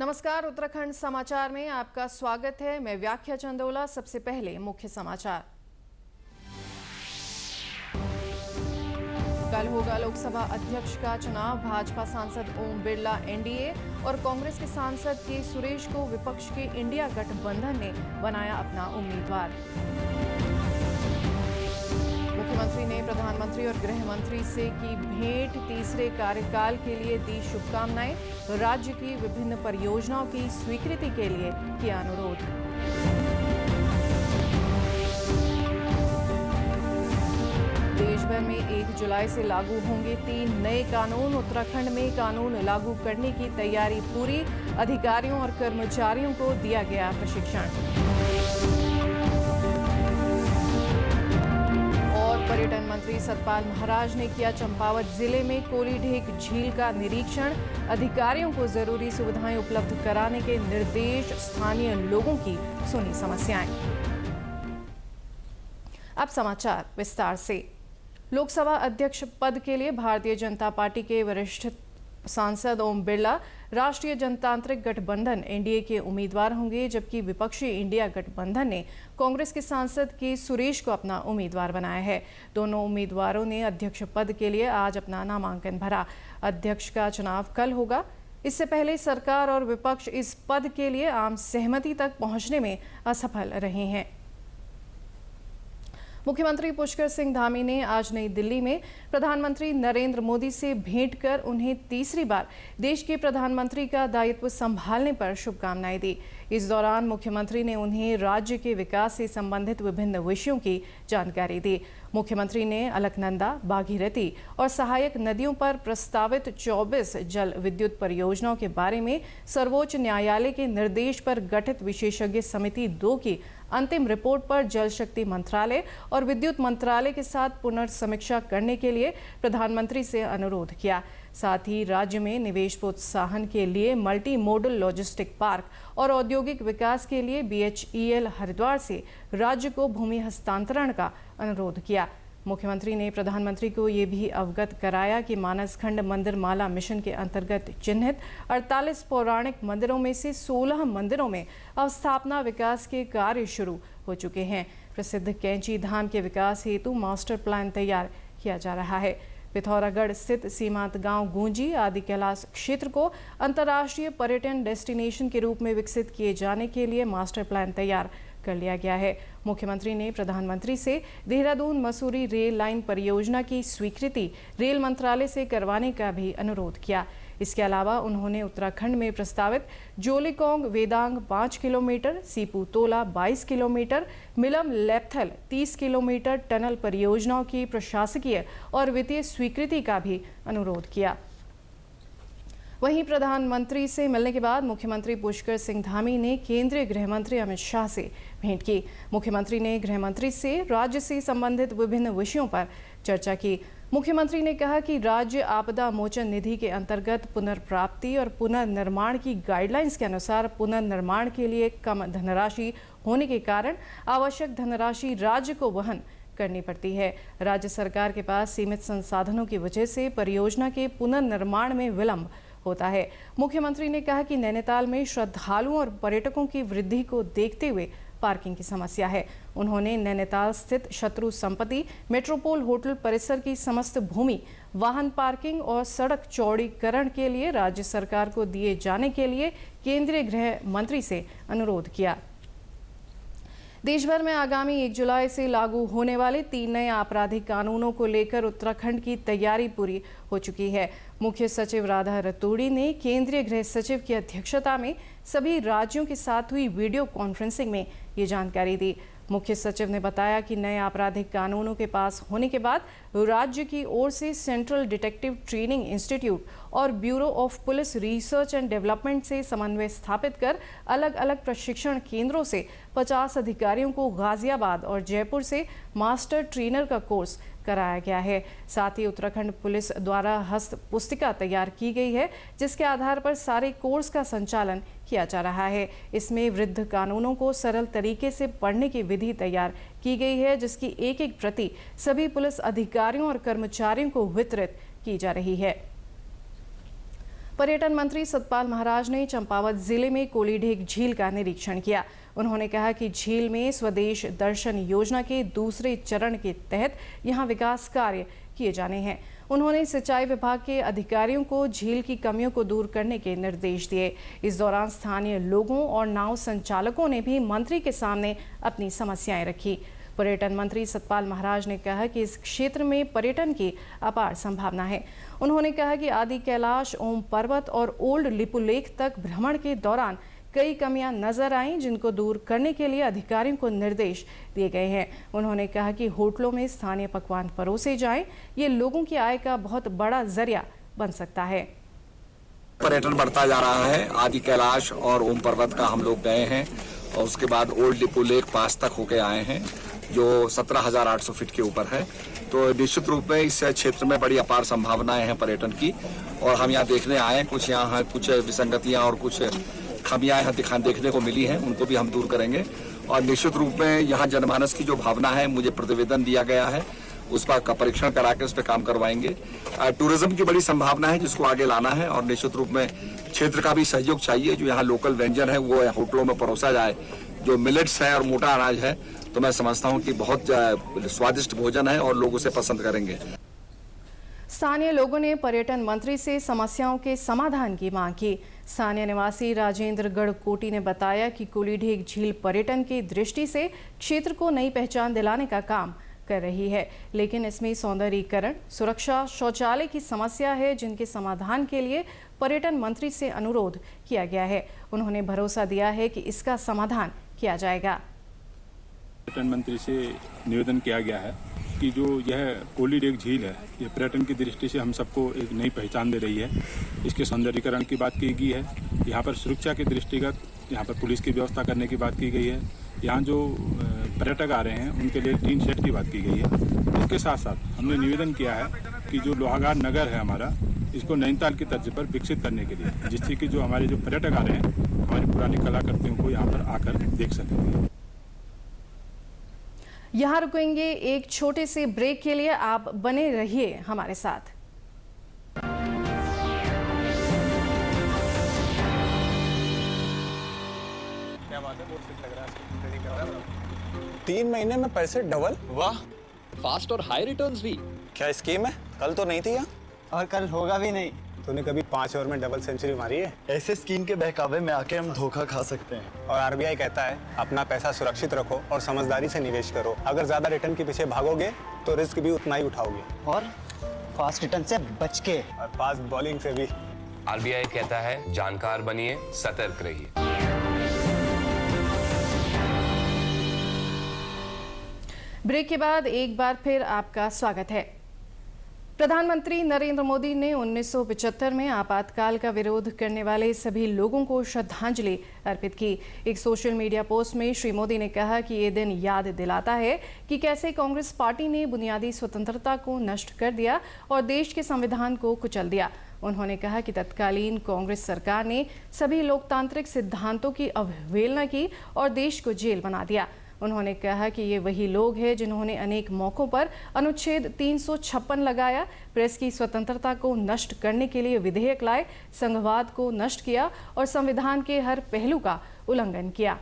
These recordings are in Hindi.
नमस्कार, उत्तराखंड समाचार में आपका स्वागत है। मैं व्याख्या चंदोला। सबसे पहले मुख्य समाचार। कल होगा लोकसभा अध्यक्ष का चुनाव। भाजपा सांसद ओम बिरला एनडीए और कांग्रेस के सांसद के सुरेश को विपक्ष के इंडिया गठबंधन ने बनाया अपना उम्मीदवार। मुख्यमंत्री ने प्रधानमंत्री और गृह मंत्री से की भेंट। तीसरे कार्यकाल के लिए दी शुभकामनाएं। राज्य की विभिन्न परियोजनाओं की स्वीकृति के लिए किया अनुरोध। देश भर में 1 जुलाई से लागू होंगे 3 नए कानून। उत्तराखंड में कानून लागू करने की तैयारी पूरी। अधिकारियों और कर्मचारियों को दिया गया प्रशिक्षण। पर्यटन मंत्री सतपाल महाराज ने किया चंपावत जिले में कोलीढेक झील का निरीक्षण। अधिकारियों को जरूरी सुविधाएं उपलब्ध कराने के निर्देश। स्थानीय लोगों की सुनी समस्याएं। अब समाचार विस्तार से। लोकसभा अध्यक्ष पद के लिए भारतीय जनता पार्टी के वरिष्ठ सांसद ओम बिरला राष्ट्रीय जनतांत्रिक गठबंधन एनडीए के उम्मीदवार होंगे, जबकि विपक्षी इंडिया गठबंधन ने कांग्रेस के सांसद के सुरेश को अपना उम्मीदवार बनाया है। दोनों उम्मीदवारों ने अध्यक्ष पद के लिए आज अपना नामांकन भरा। अध्यक्ष का चुनाव कल होगा। इससे पहले सरकार और विपक्ष इस पद के लिए आम सहमति तक पहुंचने में असफल रहे हैं। मुख्यमंत्री पुष्कर सिंह धामी ने आज नई दिल्ली में प्रधानमंत्री नरेंद्र मोदी से भेंट कर उन्हें तीसरी बार देश के प्रधानमंत्री का दायित्व संभालने पर शुभकामनाएं दी। इस दौरान मुख्यमंत्री ने उन्हें राज्य के विकास से संबंधित विभिन्न विषयों की जानकारी दी। मुख्यमंत्री ने अलकनंदा, भागीरथी और सहायक नदियों पर प्रस्तावित 24 जल विद्युत परियोजनाओं के बारे में सर्वोच्च न्यायालय के निर्देश पर गठित विशेषज्ञ समिति 2 की अंतिम रिपोर्ट पर जल शक्ति मंत्रालय और विद्युत मंत्रालय के साथ पुनर्समीक्षा करने के लिए प्रधानमंत्री से अनुरोध किया। साथ ही राज्य में निवेश प्रोत्साहन के लिए मल्टी मॉडल लॉजिस्टिक पार्क और औद्योगिक विकास के लिए BHEL हरिद्वार से राज्य को भूमि हस्तांतरण का अनुरोध किया। मुख्यमंत्री ने प्रधानमंत्री को ये भी अवगत कराया कि मानसखंड मंदिर माला मिशन के अंतर्गत चिन्हित 48 पौराणिक मंदिरों में से 16 मंदिरों में अवस्थापना विकास के कार्य शुरू हो चुके हैं। प्रसिद्ध कैंची धाम के विकास हेतु मास्टर प्लान तैयार किया जा रहा है। पिथौरागढ़ स्थित सीमांत गांव गूंजी आदि कैलाश क्षेत्र को अंतर्राष्ट्रीय पर्यटन डेस्टिनेशन के रूप में विकसित किए जाने के लिए मास्टर प्लान तैयार कर लिया गया है। मुख्यमंत्री ने प्रधानमंत्री से देहरादून मसूरी रेल लाइन परियोजना की स्वीकृति रेल मंत्रालय से करवाने का भी अनुरोध किया। इसके अलावा उन्होंने उत्तराखंड में प्रस्तावित जोलीकोंग वेदांग 5 किलोमीटर, सीपू तोला 22 किलोमीटर, मिलम लेप्थल 30 किलोमीटर टनल परियोजनाओं की प्रशासकीय और वित्तीय स्वीकृति का भी अनुरोध किया। वहीं प्रधानमंत्री से मिलने के बाद मुख्यमंत्री पुष्कर सिंह धामी ने केंद्रीय गृह मंत्री अमित शाह से भेंट की। मुख्यमंत्री ने गृह मंत्री से राज्य से संबंधित विभिन्न विषयों पर चर्चा की। मुख्यमंत्री ने कहा कि राज्य आपदा मोचन निधि के अंतर्गत पुनर्प्राप्ति और पुनर्निर्माण की गाइडलाइंस के अनुसार पुनर्निर्माण के लिए कम धनराशि होने के कारण आवश्यक धनराशि राज्य को वहन करनी पड़ती है। राज्य सरकार के पास सीमित संसाधनों की वजह से परियोजना के पुनर्निर्माण में विलंब होता है। मुख्यमंत्री ने कहा कि नैनीताल में श्रद्धालुओं और पर्यटकों की वृद्धि को देखते हुए पार्किंग की समस्या है। उन्होंने नैनीताल स्थित शत्रु संपत्ति मेट्रोपोल होटल परिसर की समस्त भूमि वाहन पार्किंग और सड़क चौड़ीकरण के लिए राज्य सरकार को दिए जाने के लिए केंद्रीय गृह मंत्री से अनुरोध किया। देश भर में आगामी 1 जुलाई से लागू होने वाले 3 नए आपराधिक कानूनों को लेकर उत्तराखंड की तैयारी पूरी हो चुकी है। मुख्य सचिव राधा रतूड़ी ने केंद्रीय गृह सचिव की अध्यक्षता में सभी राज्यों के साथ हुई वीडियो कॉन्फ्रेंसिंग में ये जानकारी दी। मुख्य सचिव ने बताया कि नए आपराधिक कानूनों के पास होने के बाद राज्य की ओर से सेंट्रल डिटेक्टिव ट्रेनिंग इंस्टीट्यूट और bureau of police research and development से समन्वय स्थापित कर अलग अलग प्रशिक्षण केंद्रों से 50 अधिकारियों को गाजियाबाद और जयपुर से मास्टर ट्रेनर का कोर्स कराया गया है। साथ ही उत्तराखंड पुलिस द्वारा हस्त पुस्तिका तैयार की गई है, जिसके आधार पर सारे कोर्स का संचालन किया जा रहा है। इसमें वृद्ध कानूनों को सरल तरीके से पढ़ने की विधि तैयार की गई है, जिसकी एक प्रति सभी पुलिस अधिकारियों और कर्मचारियों को वितरित की जा रही है। पर्यटन मंत्री सतपाल महाराज ने चंपावत जिले में कोलीढेग झील का निरीक्षण किया। उन्होंने कहा कि झील में स्वदेश दर्शन योजना के दूसरे चरण के तहत यहां विकास कार्य किए जाने हैं। उन्होंने सिंचाई विभाग के अधिकारियों को झील की कमियों को दूर करने के निर्देश दिए। इस दौरान स्थानीय लोगों और नाव संचालकों ने भी मंत्री के सामने अपनी समस्याएं रखी। पर्यटन मंत्री सतपाल महाराज ने कहा कि इस क्षेत्र में पर्यटन की अपार संभावना है। उन्होंने कहा कि आदि कैलाश, ओम पर्वत और ओल्ड लिपुलेख तक भ्रमण के दौरान कई कमियां नजर आईं, जिनको दूर करने के लिए अधिकारियों को निर्देश दिए गए हैं। उन्होंने कहा कि होटलों में स्थानीय पकवान परोसे जाएं, ये लोगों की आय का बहुत बड़ा जरिया बन सकता है। पर्यटन बढ़ता जा रहा है। आदि कैलाश और ओम पर्वत का हम लोग गए हैं और उसके बाद ओल्ड लिपुलेख पास तक होके आए हैं, जो 17,800 फीट के ऊपर है। तो निश्चित रूप में इस क्षेत्र में बड़ी अपार संभावनाएं हैं पर्यटन की, और हम यहाँ देखने आए हैं। कुछ यहाँ कुछ विसंगतियां और कुछ खामियां यहाँ देखने को मिली हैं, उनको भी हम दूर करेंगे। और निश्चित रूप में यहाँ जनमानस की जो भावना है, मुझे प्रतिवेदन दिया गया है, उस पर परीक्षण करा के उस पर काम करवाएंगे। टूरिज्म की बड़ी संभावना है जिसको आगे लाना है, और निश्चित रूप में क्षेत्र का भी सहयोग चाहिए। जो यहाँ लोकल व्यंजन है वो होटलों में परोसा जाए। जो मिलेट्स है और मोटा अनाज है, तो मैं समझता हूँ कि बहुत स्वादिष्ट भोजन है और लोग उसे पसंद करेंगे। स्थानीय लोगों ने पर्यटन मंत्री से समस्याओं के समाधान की मांग की। स्थानीय निवासी राजेंद्र गढ़कोटी ने बताया कि कोलीढेग झील पर्यटन की दृष्टि से क्षेत्र को नई पहचान दिलाने का काम कर रही है, लेकिन इसमें सौंदर्यीकरण, सुरक्षा, शौचालय की समस्या है, जिनके समाधान के लिए पर्यटन मंत्री से अनुरोध किया गया है। उन्होंने भरोसा दिया है कि इसका समाधान किया जाएगा। पर्यटन मंत्री से निवेदन किया गया है कि जो यह कोलीढेग झील है, ये पर्यटन की दृष्टि से हम सबको एक नई पहचान दे रही है। इसके सौंदर्यीकरण की बात की गई है। यहाँ पर सुरक्षा के दृष्टिगत यहाँ पर पुलिस की व्यवस्था करने की बात की गई है। यहाँ जो पर्यटक आ रहे हैं उनके लिए टीन शेड की बात की गई है। इसके साथ साथ हमने निवेदन किया है कि जो लोहाघाट नगर है हमारा, इसको नैनीताल की तर्ज पर विकसित करने के लिए, जिससे कि जो हमारे जो पर्यटक आ रहे हैं, हमारी पुरानी कलाकृतियों को यहाँ पर आकर देख सकेंगे। यहाँ रुकेंगे एक छोटे से ब्रेक के लिए, आप बने रहिए हमारे साथ। क्या बात है, बहुत फिट लग रहा है। 3 महीने में पैसे डबल? वाह, फास्ट और हाई रिटर्न्स भी। क्या स्कीम है? कल तो नहीं थी यहाँ। और कल होगा भी नहीं। तूने कभी 5 ओवर में डबल सेंचुरी मारी है? ऐसे स्कीम के बहकावे में आके हम धोखा खा सकते हैं। और आरबीआई कहता है अपना पैसा सुरक्षित रखो और समझदारी से निवेश करो। अगर ज्यादा रिटर्न के पीछे भागोगे तो रिस्क भी उतना ही उठाओगे। और फास्ट रिटर्न से बच के, और फास्ट बॉलिंग से भी। आरबीआई कहता है जानकार बनिए, सतर्क रहिए। ब्रेक के बाद एक बार फिर आपका स्वागत है। प्रधानमंत्री नरेंद्र मोदी ने 1975 में आपातकाल का विरोध करने वाले सभी लोगों को श्रद्धांजलि अर्पित की। एक सोशल मीडिया पोस्ट में श्री मोदी ने कहा कि ये दिन याद दिलाता है कि कैसे कांग्रेस पार्टी ने बुनियादी स्वतंत्रता को नष्ट कर दिया और देश के संविधान को कुचल दिया। उन्होंने कहा कि तत्कालीन कांग्रेस सरकार ने सभी लोकतांत्रिक सिद्धांतों की अवहेलना की और देश को जेल बना दिया। उन्होंने कहा कि ये वही लोग हैं जिन्होंने अनेक मौकों पर अनुच्छेद 356 लगाया, प्रेस की स्वतंत्रता को नष्ट करने के लिए विधेयक लाए, संघवाद को नष्ट किया और संविधान के हर पहलू का उल्लंघन किया।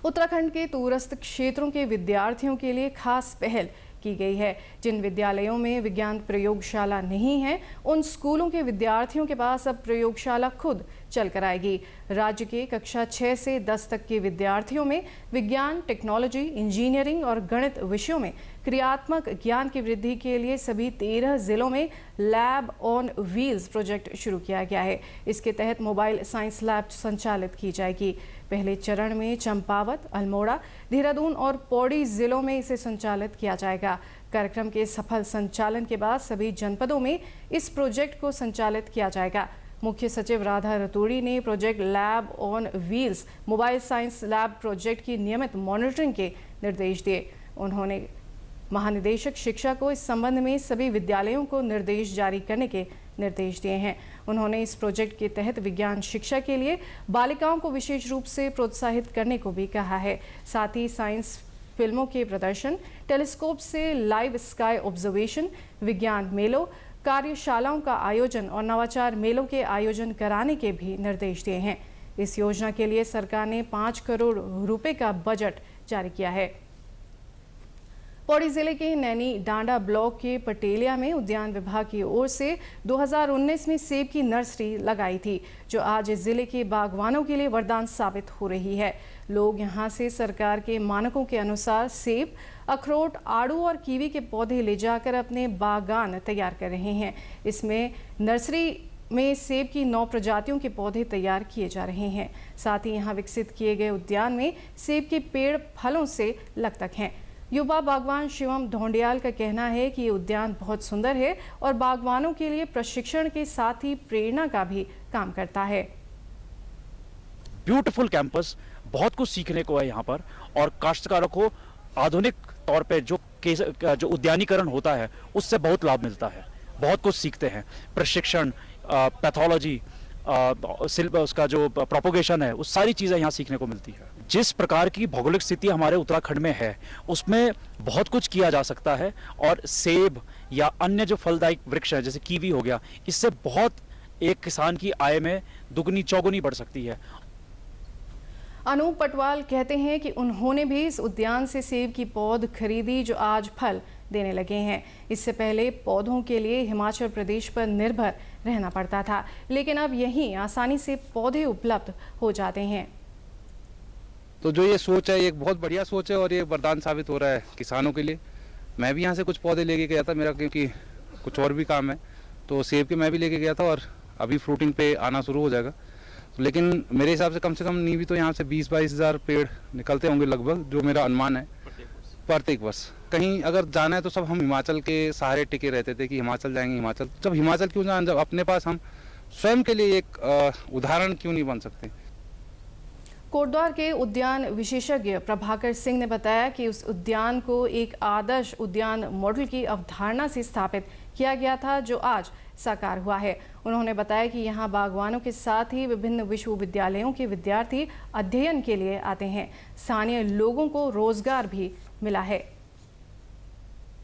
उत्तराखंड के दूरस्थ क्षेत्रों के विद्यार्थियों के लिए खास पहल की गई है। जिन विद्यालयों में विज्ञान प्रयोगशाला नहीं है, उन स्कूलों के विद्यार्थियों के पास अब प्रयोगशाला खुद चल कर आएगी। राज्य के कक्षा 6 से 10 तक के विद्यार्थियों में विज्ञान, टेक्नोलॉजी, इंजीनियरिंग और गणित विषयों में क्रियात्मक ज्ञान की वृद्धि के लिए सभी 13 जिलों में लैब ऑन व्हील्स प्रोजेक्ट शुरू किया गया है। इसके तहत मोबाइल साइंस लैब संचालित की जाएगी। पहले चरण में चंपावत, अल्मोड़ा, देहरादून और पौड़ी जिलों में इसे संचालित किया जाएगा। कार्यक्रम के सफल संचालन के बाद सभी जनपदों में इस प्रोजेक्ट को संचालित किया जाएगा। मुख्य सचिव राधा रतूड़ी ने project lab on wheels mobile science lab project की नियमित मॉनिटरिंग के निर्देश दिए। उन्होंने महानिदेशक शिक्षा को इस संबंध में सभी विद्यालयों को निर्देश जारी करने के निर्देश दिए हैं। उन्होंने इस प्रोजेक्ट के तहत विज्ञान शिक्षा के लिए बालिकाओं को विशेष रूप से प्रोत्साहित करने को भी कहा है। साथ ही साइंस फिल्मों के प्रदर्शन, टेलीस्कोप से लाइव स्काई ऑब्जर्वेशन, विज्ञान मेलों, कार्यशालाओं का आयोजन और नवाचार मेलों के आयोजन कराने के भी निर्देश दिए हैं। इस योजना के लिए सरकार ने 5 करोड़ रुपए का बजट जारी किया है। पौड़ी जिले के नैनी डांडा ब्लॉक के पटेलिया में उद्यान विभाग की ओर से 2019 में सेब की नर्सरी लगाई थी, जो आज जिले के बागवानों के लिए वरदान साबित हो रही है। लोग यहां से सरकार के मानकों के अनुसार सेब, अखरोट, आड़ू और कीवी के पौधे ले जाकर अपने बागान तैयार कर रहे हैं। इसमें नर्सरी में सेब की 9 प्रजातियों के पौधे तैयार किए जा रहे हैं। साथ ही यहाँ विकसित किए गए उद्यान में सेब के पेड़ फलों से लगतक हैं। युवा बागवान शिवम ढोंडियाल का कहना है कि ये उद्यान बहुत सुंदर है और बागवानों के लिए प्रशिक्षण के साथ ही प्रेरणा का भी काम करता है। ब्यूटीफुल कैंपस, बहुत कुछ सीखने को है यहाँ पर, और काश्तकारों को आधुनिक तौर पे जो उद्यानीकरण होता है उससे बहुत लाभ मिलता है। बहुत कुछ सीखते हैं, प्रशिक्षण, पैथोलॉजी, उसका जो प्रोपोगेशन है, उस सारी चीज़ें यहाँ सीखने को मिलती है। जिस प्रकार की भौगोलिक स्थिति हमारे उत्तराखंड में है उसमें बहुत कुछ किया जा सकता है, और सेब या अन्य जो फलदायक वृक्ष है जैसे कीवी हो गया, इससे बहुत एक किसान की आय में दुगनी चौगुनी बढ़ सकती है। अनूप पटवाल कहते हैं कि उन्होंने भी इस उद्यान से सेब की पौध खरीदी जो आज फल देने लगे हैं। इससे पहले पौधों के लिए हिमाचल प्रदेश पर निर्भर रहना पड़ता था, लेकिन अब यहीं आसानी से पौधे उपलब्ध हो जाते हैं। तो जो ये सोच है, ये एक बहुत बढ़िया सोच है और ये वरदान साबित हो रहा है किसानों के लिए। मैं भी यहाँ से कुछ पौधे लेके गया था, मेरा क्योंकि कुछ और भी काम है, तो सेब के मैं भी लेके गया था और अभी फ्रूटिंग पे आना शुरू हो जाएगा। लेकिन मेरे हिसाब से कम नहीं भी तो यहाँ से 20-22 हज़ार पेड़ निकलते होंगे लगभग, जो मेरा अनुमान है प्रत्येक वर्ष। कहीं अगर जाना है तो सब हम हिमाचल के सहारे टिके रहते थे कि हिमाचल जाएंगे, हिमाचल। जब हिमाचल क्यों जाना, जब अपने पास हम स्वयं के लिए एक उदाहरण क्यों नहीं बन सकते। कोटद्वार के उद्यान विशेषज्ञ प्रभाकर सिंह ने बताया कि उस उद्यान को एक आदर्श उद्यान मॉडल की अवधारणा से स्थापित किया गया था, जो आज साकार हुआ है। उन्होंने बताया कि यहाँ बागवानों के साथ ही विभिन्न विश्वविद्यालयों के विद्यार्थी अध्ययन के लिए आते हैं। स्थानीय लोगों को रोजगार भी मिला है।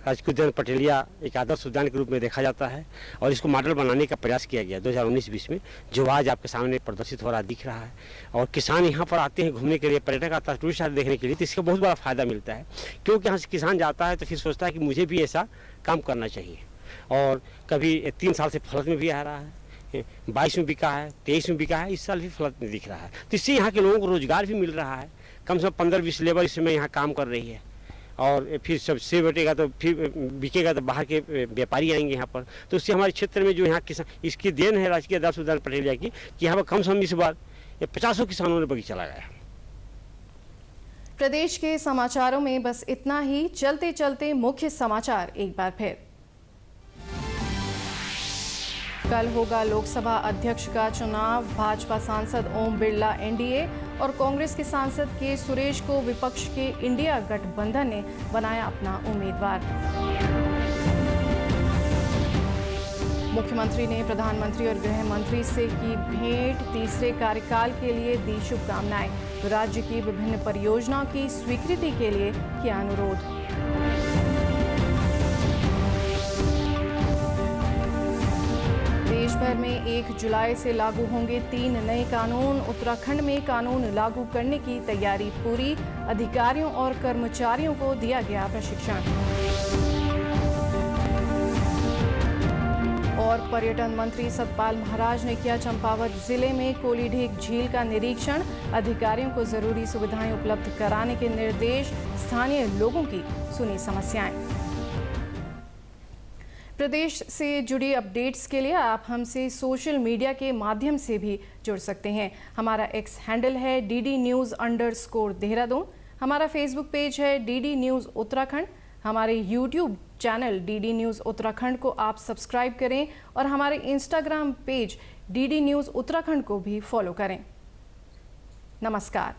राजकीय उद्यान पटेलिया एक आदर्श उद्यान के रूप में देखा जाता है और इसको मॉडल बनाने का प्रयास किया गया 2019-20 में, जो आज आपके सामने प्रदर्शित हो रहा दिख रहा है। और किसान यहाँ पर आते हैं घूमने के लिए, पर्यटक आता है टूरिस्ट आते देखने के लिए, तो इसका बहुत बड़ा फायदा मिलता है। क्योंकि यहाँ से किसान जाता है तो फिर सोचता है कि मुझे भी ऐसा काम करना चाहिए। और कभी 3 साल से फलत में भी आ रहा है, 22 में बिका है, 23 में बिका है, इस साल भी फलत में दिख रहा है। तो इससे यहाँ के लोगों को रोजगार भी मिल रहा है। कम से कम 15-20 लेबर इस समय यहाँ काम कर रही है। और फिर सब सेब बटेगा तो फिर बिकेगा तो बाहर के व्यापारी आएंगे यहाँ पर। तो उससे हमारे क्षेत्र में जो यहाँ किसान, इसकी देन है राजकीय आदर्श उद्यान पटेलिया की, कि यहाँ पर कम से कम इस बार 50 किसानों ने बगीचा लगाया। प्रदेश के समाचारों में बस इतना ही। चलते चलते मुख्य समाचार एक बार फिर। कल होगा लोकसभा अध्यक्ष का चुनाव। भाजपा सांसद ओम बिरला एनडीए और कांग्रेस के सांसद के सुरेश को विपक्ष के इंडिया गठबंधन ने बनाया अपना उम्मीदवार। मुख्यमंत्री ने प्रधानमंत्री और गृह मंत्री से की भेंट। तीसरे कार्यकाल के लिए दी शुभकामनाएं। राज्य की विभिन्न परियोजनाओं की स्वीकृति के लिए किया अनुरोध। देश भर में 1 जुलाई से लागू होंगे 3 नए कानून। उत्तराखंड में कानून लागू करने की तैयारी पूरी। अधिकारियों और कर्मचारियों को दिया गया प्रशिक्षण। और पर्यटन मंत्री सतपाल महाराज ने किया चंपावत जिले में कोलीढीक झील का निरीक्षण। अधिकारियों को जरूरी सुविधाएं उपलब्ध कराने के निर्देश। स्थानीय लोगों की सुनी समस्याएं। प्रदेश से जुड़ी अपडेट्स के लिए आप हमसे सोशल मीडिया के माध्यम से भी जुड़ सकते हैं। हमारा एक्स हैंडल है DD_News_देहरादून। हमारा फेसबुक पेज है DD न्यूज़ उत्तराखंड। हमारे YouTube channel DD news Uttarakhand को आप सब्सक्राइब करें और हमारे Instagram page DD news Uttarakhand को भी फॉलो करें। नमस्कार।